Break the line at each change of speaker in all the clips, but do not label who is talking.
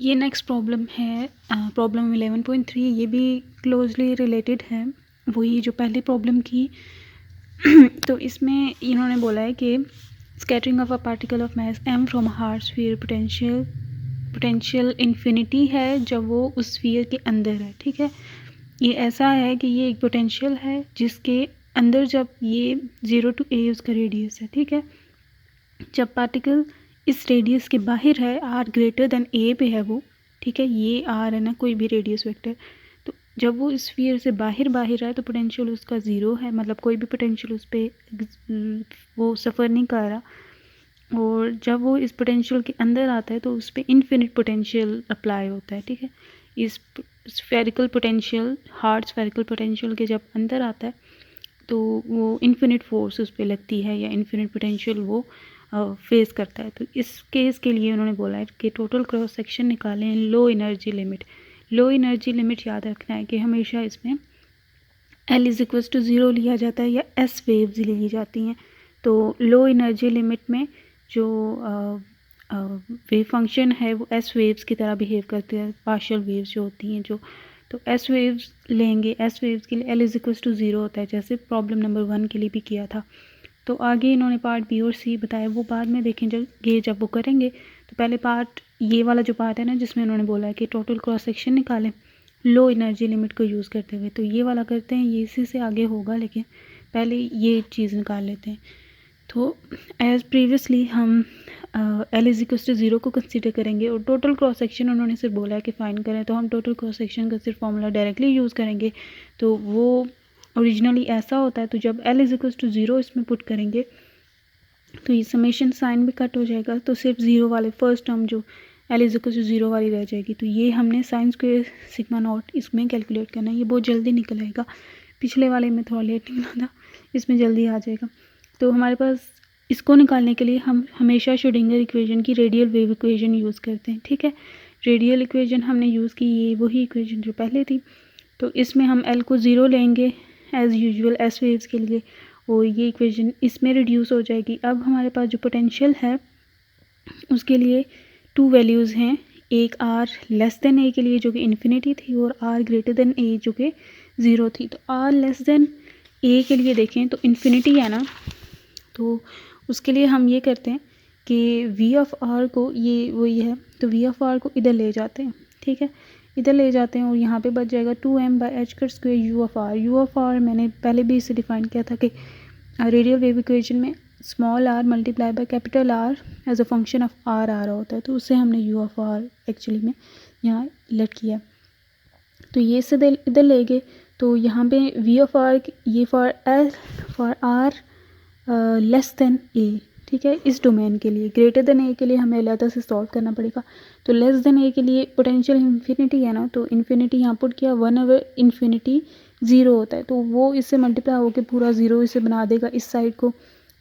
ये next problem है problem 11.3। ये भी क्लोजली रिलेटेड है वही जो पहली प्रॉब्लम की। तो इसमें इन्होंने बोला है कि scattering of a particle of mass m from hard sphere potential infinity है जब वो उस स्फीयर के अंदर है। ठीक है, ये ऐसा है कि ये एक पोटेंशियल है जिसके अंदर जब ये 0 to a उसका रेडियस है। ठीक है, जब पार्टिकल इस रेडियस के बाहर है r ग्रेटर देन a पे है वो, ठीक है, ये r है ना कोई भी रेडियस वेक्टर, तो जब वो स्फीयर से बाहर है तो पोटेंशियल उसका ज़ीरो है, मतलब कोई भी पोटेंशियल उस पर वो सफ़र नहीं कर रहा। और जब वो इस पोटेंशियल के अंदर आता है तो उस पर इन्फिनिट पोटेंशियल अप्लाई होता है। ठीक है, इस spherical potential, hard spherical potential के जब अंदर आता है तो वो इन्फिनिट फोर्स उस पर लगती है या इन्फिनिट पोटेंशियल वो फेस करता है। तो इस केस के लिए उन्होंने बोला है कि टोटल क्रॉस सेक्शन निकालें low energy limit. Low energy limit याद रखना है कि हमेशा इसमें L इज़ इक्वल्स टू 0 लिया जाता है या S वेव्स ली जाती हैं। तो लो एनर्जी लिमिट में जो वेव फंक्शन है वो S वेव्स की तरह बिहेव करती है, पार्शियल वेव्स जो होती हैं जो, तो S वेव्स लेंगे। S वेव्स के लिए L इज़ इक्वल्स टू 0 होता है, जैसे प्रॉब्लम नंबर 1 के लिए भी किया था। तो आगे इन्होंने पार्ट बी और सी बताया, वो बाद में देखेंगे जब वो करेंगे। तो पहले पार्ट ये वाला जो पार्ट है ना जिसमें उन्होंने बोला है कि टोटल क्रॉस सेक्शन निकालें लो एनर्जी लिमिट को यूज़ करते हुए, तो ये वाला करते हैं, ये इसी से आगे होगा, लेकिन पहले ये चीज़ निकाल लेते हैं। तो एज़ प्रीवियसली हम L इज़ इक्वल्स टू 0 को कंसीडर करेंगे और टोटल क्रॉस सेक्शन उन्होंने सिर्फ बोला है कि फाइंड करें, तो हम टोटल क्रॉस सेक्शन का सिर्फ फॉर्मूला डायरेक्टली यूज़ करेंगे। तो वो ओरिजिनली ऐसा होता है, तो जब L इज़ इक्वल्स टू 0 इसमें पुट करेंगे तो ये समेशन साइन भी कट हो जाएगा, तो सिर्फ 0 वाले फर्स्ट टर्म जो L इज़ इक्वल्स टू 0 वाली रह जाएगी। तो ये हमने साइन स्क्वायर सिग्मा नॉट इसमें कैलकुलेट करना है, ये बहुत जल्दी निकल आएगा। पिछले वाले में थोड़ा लेट निकला था, इसमें जल्दी आ जाएगा। तो हमारे पास इसको निकालने के लिए हम हमेशा श्रोडिंगर इक्वेशन की रेडियल वेव इक्वेशन यूज़ करते हैं। ठीक है, रेडियल इक्वेशन हमने यूज़ की, ये वही इक्वेशन जो पहले थी। तो इसमें हम L को 0 लेंगे एज़ यूजुअल S वेव्स के लिए, और ये इक्वेशन इसमें रिड्यूस हो जाएगी। अब हमारे पास जो पोटेंशियल है उसके लिए 2 वैल्यूज़ हैं, एक R लेस देन A के लिए जो कि इन्फिनिटी थी और R ग्रेटर देन A जो कि 0 थी। तो R लेस देन A के लिए देखें तो इन्फिनिटी है ना, तो उसके लिए हम ये करते हैं कि V ऑफ R को, ये वही है, तो V ऑफ R को इधर ले जाते हैं। ठीक है, इधर ले जाते हैं और यहाँ पे बच जाएगा 2m/h² U of R। U of R मैंने पहले भी इसे डिफाइन किया था कि रेडियल वेव इक्वेशन में small r multiply by capital R as a function of R आ रहा होता है, तो उससे हमने U ऑफ R एक्चुअली में यहाँ लेट किया। तो ये इससे इधर ले गए, तो यहाँ पे V ऑफ R ये for R less than A। ठीक है, इस डोमेन के लिए ग्रेटर देन A के लिए हमें अलग से सॉल्व करना पड़ेगा। तो लेस देन A के लिए पोटेंशियल इन्फिनिटी है ना, तो इन्फिनिटी यहाँ पुट किया, 1/इन्फिनिटी 0 होता है, तो वो इससे मल्टीप्लाई होकर पूरा 0 इसे बना देगा इस साइड को।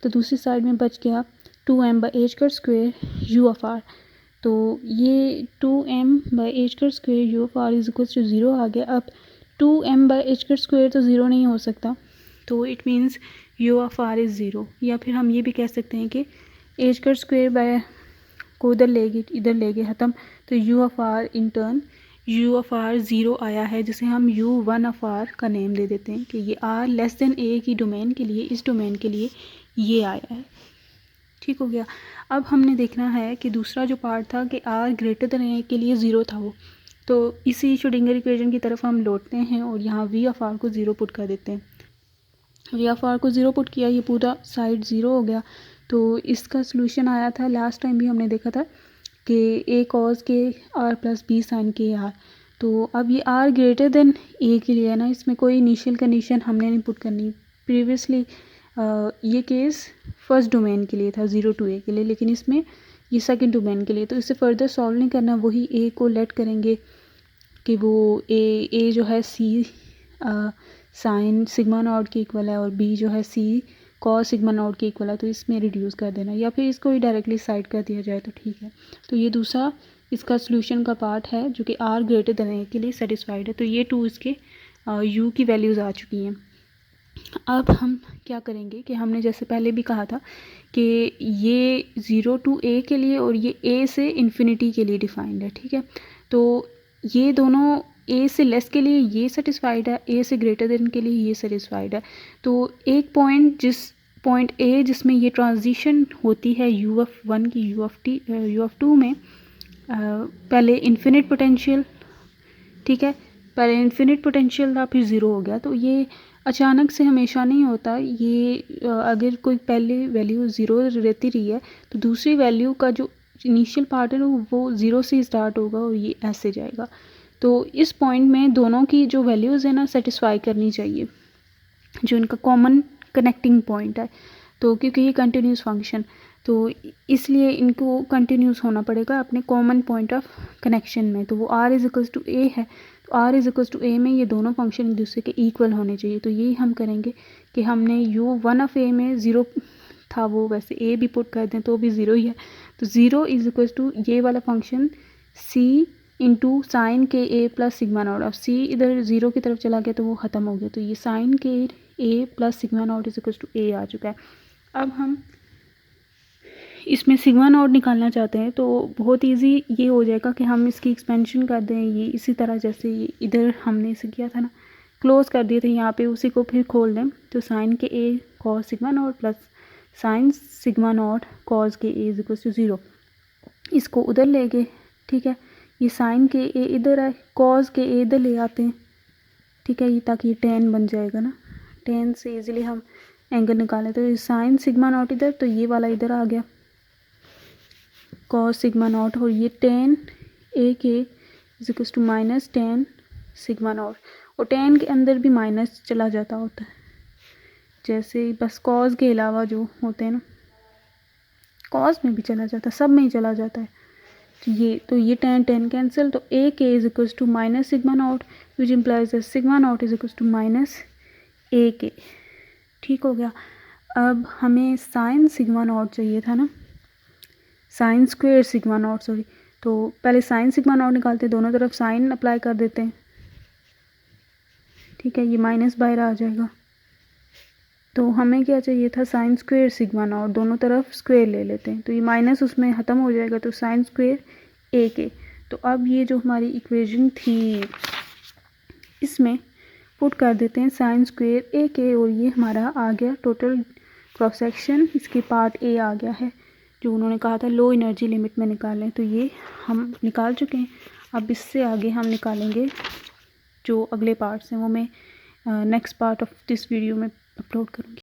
तो दूसरी साइड में बच गया 2m/h² U ऑफ R। तो ये 2m/h² U of R is equals to 0 आ गया। अब 2m/h² तो 0 नहीं हो सकता, तो it means U of R is 0। या फिर हम ये भी कह सकते हैं कि h² बाय को इधर ले गए ख़त्म, तो U of R in turn U of R 0 आया है, जिसे हम U1 ऑफ R का नेम दे देते हैं कि ये R लेस देन A की डोमेन के लिए, इस डोमेन के लिए ये आया है। ठीक हो गया। अब हमने देखना है कि दूसरा जो पार्ट था कि R ग्रेटर देन A के लिए 0 था वो, तो इसी श्रोडिंगर इक्वेशन की तरफ हम लौटते हैं और यहाँ V ऑफ R को 0 पुट कर देते हैं। V ऑफ R को 0 पुट किया, ये पूरा साइड 0 हो गया। तो इसका सोल्यूशन आया था, लास्ट टाइम भी हमने देखा था कि A cos के R प्लस B sin के R। तो अब ये R ग्रेटर देन A के लिए है ना, इसमें कोई इनिशियल कंडीशन हमने नहीं पुट करनी। प्रीवियसली ये केस फर्स्ट डोमेन के लिए था 0 to A के लिए, लेकिन इसमें ये सेकंड डोमेन के लिए, तो इसे फर्दर सॉल्व नहीं करना, वही A को लेट करेंगे कि वो A जो है C साइन सिग्मा नॉट के इक्वल है और B जो है C कॉस सिग्मा नॉट के इक्वल है, तो इसमें रिड्यूस कर देना, या फिर इसको ही डायरेक्टली साइड कर दिया जाए तो ठीक है। तो ये दूसरा इसका सोल्यूशन का पार्ट है जो कि R ग्रेटर देन A के लिए सेटिस्फाइड है। तो ये 2 इसके U की वैल्यूज़ आ चुकी हैं। अब हम क्या करेंगे कि हमने जैसे पहले भी कहा था कि ये 0 to a के लिए और ये a से इन्फिनिटी के लिए डिफाइंड है, ठीक है। तो ये दोनों a से लेस के लिए ये सेटिस्फाइड है, a से ग्रेटर देन के लिए ये सेटिस्फाइड है। तो एक पॉइंट a जिसमें ये ट्रांजिशन होती है u(1) की u(2) में, पहले इन्फिनिट पोटेंशियल, ठीक है, पहले इन्फिनिट पोटेंशियल था, फिर ज़ीरो हो गया। तो ये अचानक से हमेशा नहीं होता, ये अगर कोई पहले वैल्यू ज़ीरो रहती रही है तो दूसरी वैल्यू का जो इनिशियल पार्ट है वो ज़ीरो से स्टार्ट होगा और ये ऐसे जाएगा। तो इस पॉइंट में दोनों की जो वैल्यूज़ है ना सेटिस्फाई करनी चाहिए, जो इनका कॉमन कनेक्टिंग पॉइंट है। तो क्योंकि ये कंटिन्यूस फंक्शन, तो इसलिए इनको कंटिन्यूस होना पड़ेगा अपने कॉमन पॉइंट ऑफ कनेक्शन में। तो वो r=a है, तो r=a में ये दोनों फंक्शन एक दूसरे के इक्वल होने चाहिए। तो यही हम करेंगे कि हमने u(1) में ज़ीरो था, वो वैसे a भी पुट कर दें तो भी ज़ीरो ही है। तो 0 ये वाला फंक्शन c इंटू साइन के a प्लस सिग्मा नॉट। अब c इधर ज़ीरो की तरफ चला गया तो वो ख़त्म हो गया, तो ये साइन के a plus sigma not a आ चुका है। अब हम इसमें सिग्मा नॉट निकालना चाहते हैं तो बहुत इजी ये हो जाएगा कि हम इसकी एक्सपेंशन कर दें, ये इसी तरह जैसे इधर हमने इसे किया था ना, क्लोज कर दिए थे, यहाँ पे उसी को फिर खोल दें। तो साइन के a cos sigma not plus sign sigma not cos के a = 0, इसको उधर ले गए, ठीक है। ये साइन के a इधर है, कॉस के a इधर ले आते हैं, ठीक है, ये ताकि ये tan बन जाएगा ना, tan से इजीली हम एंगल निकालें। तो ये साइन सिग्मा नॉट इधर, तो ये वाला इधर आ गया कॉस सिग्मा नॉट, और ये tan a के = माइनस tan सिग्मा नॉट, और tan के अंदर भी माइनस चला जाता होता है, जैसे बस कॉस के अलावा जो होते हैं ना, कॉस में भी चला जाता है, सब में ही चला जाता है। तो ये tan कैंसिल, तो a के = minus sigma not which implies sigma not = minus a के, ठीक हो गया। अब हमें साइन सिग्मा नॉट चाहिए था ना, sine square sigma not, sorry. तो पहले साइन सिग्मा नॉट निकालते हैं, दोनों तरफ साइन अप्लाई कर देते हैं, ठीक है, ये माइनस बाहर आ जाएगा। तो हमें क्या चाहिए था, साइन स्क्वेयर सिग्मा नॉट, दोनों तरफ स्क्वेयर ले लेते हैं, तो ये माइनस उसमें ख़त्म हो जाएगा, तो साइन स्क्वेयर a के। तो अब ये जो हमारी इक्वेशन थी इसमें पुट कर देते हैं साइन स्क्वेयर a के, और ये हमारा आ गया टोटल क्रॉस सेक्शन, इसके पार्ट a आ गया है जो उन्होंने कहा था लो एनर्जी लिमिट में निकालें। तो ये हम निकाल चुके हैं। अब इससे आगे हम निकालेंगे जो अगले पार्ट्स हैं, वो मैं next part of this video में अपलोड करूँगी।